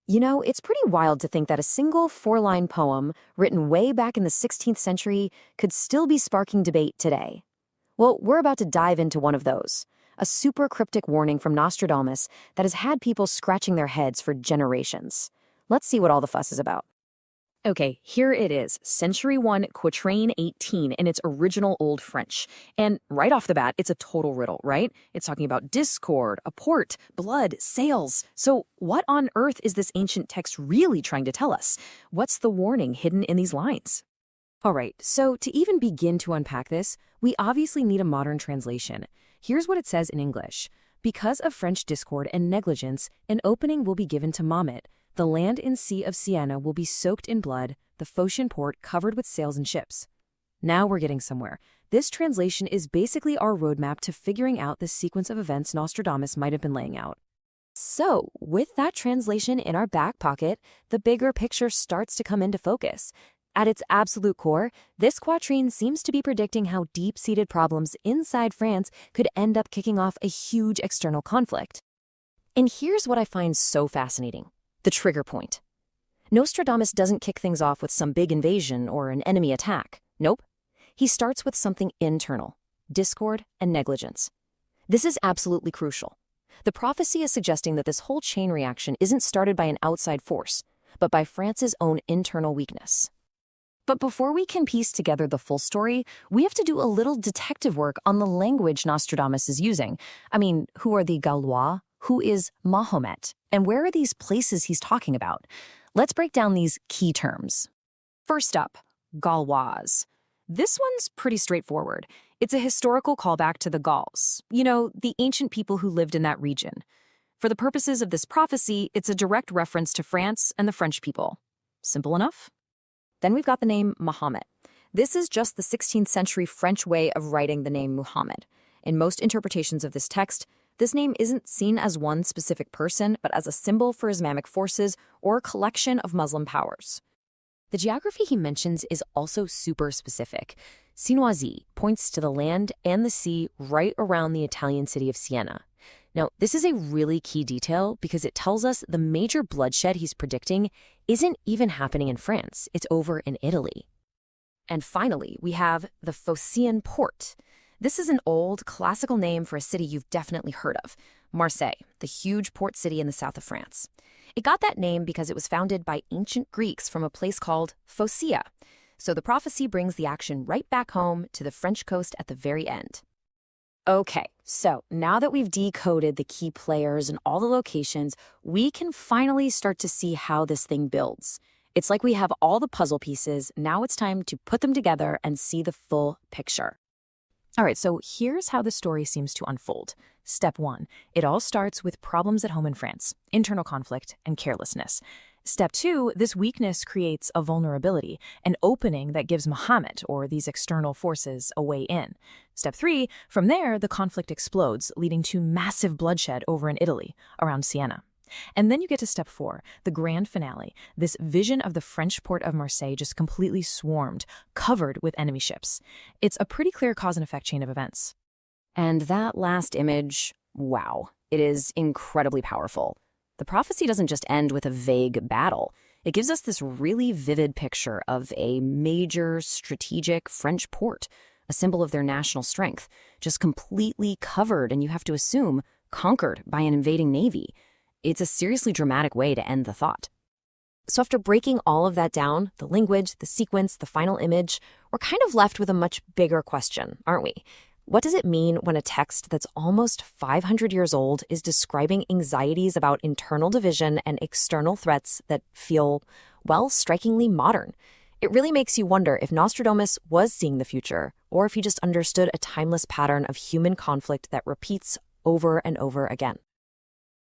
You know, it's pretty wild to think that a single four-line poem written way back in the 16th century could still be sparking debate today. Well, we're about to dive into one of those, a super cryptic warning from Nostradamus that has had people scratching their heads for generations. Let's see what all the fuss is about. Okay, here it is, Century 1, Quatrain 18 in its original Old French. And right off the bat, it's a total riddle, right? It's talking about discord, a port, blood, sails. So what on earth is this ancient text really trying to tell us? What's the warning hidden in these lines? All right, so to even begin to unpack this, we obviously need a modern translation. Here's what it says in English. Because of French discord and negligence, an opening will be given to Mahomet. The land and sea of Siena will be soaked in blood, the Phocian port covered with sails and ships. Now we're getting somewhere. This translation is basically our roadmap to figuring out the sequence of events Nostradamus might have been laying out. So, with that translation in our back pocket, the bigger picture starts to come into focus. At its absolute core, this quatrain seems to be predicting how deep-seated problems inside France could end up kicking off a huge external conflict. And here's what I find so fascinating. The trigger point. Nostradamus doesn't kick things off with some big invasion or an enemy attack. Nope. He starts with something internal, discord and negligence. This is absolutely crucial. The prophecy is suggesting that this whole chain reaction isn't started by an outside force, but by France's own internal weakness. But before we can piece together the full story, we have to do a little detective work on the language Nostradamus is using. I mean, who are the Gaulois? Who is Mahomet? And where are these places he's talking about? Let's break down these key terms. First up, Gaulois. This one's pretty straightforward. It's a historical callback to the Gauls, the ancient people who lived in that region. For the purposes of this prophecy, it's a direct reference to France and the French people. Simple enough? Then we've got the name Mahomet. This is just the 16th century French way of writing the name Muhammad. In most interpretations of this text, this name isn't seen as one specific person, but as a symbol for Islamic forces or a collection of Muslim powers. The geography he mentions is also super specific. Sinoisi points to the land and the sea right around the Italian city of Siena. Now, this is a really key detail because it tells us the major bloodshed he's predicting isn't even happening in France. It's over in Italy. And finally, we have the Phocian port. This is an old, classical name for a city you've definitely heard of, Marseille, the huge port city in the south of France. It got that name because it was founded by ancient Greeks from a place called Phocaea. So the prophecy brings the action right back home to the French coast at the very end. Okay, so now that we've decoded the key players and all the locations, we can finally start to see how this thing builds. It's like we have all the puzzle pieces, now it's time to put them together and see the full picture. All right, so here's how the story seems to unfold. Step 1, it all starts with problems at home in France, internal conflict, and carelessness. Step 2, this weakness creates a vulnerability, an opening that gives Mahomet, or these external forces, a way in. Step 3, from there, the conflict explodes, leading to massive bloodshed over in Italy, around Siena. And then you get to step 4, the grand finale, this vision of the French port of Marseille just completely swarmed, covered with enemy ships. It's a pretty clear cause and effect chain of events. And that last image, wow, it is incredibly powerful. The prophecy doesn't just end with a vague battle. It gives us this really vivid picture of a major strategic French port, a symbol of their national strength, just completely covered, and you have to assume, conquered by an invading navy. It's a seriously dramatic way to end the thought. So after breaking all of that down, the language, the sequence, the final image, we're kind of left with a much bigger question, aren't we? What does it mean when a text that's almost 500 years old is describing anxieties about internal division and external threats that feel, well, strikingly modern? It really makes you wonder if Nostradamus was seeing the future, or if he just understood a timeless pattern of human conflict that repeats over and over again.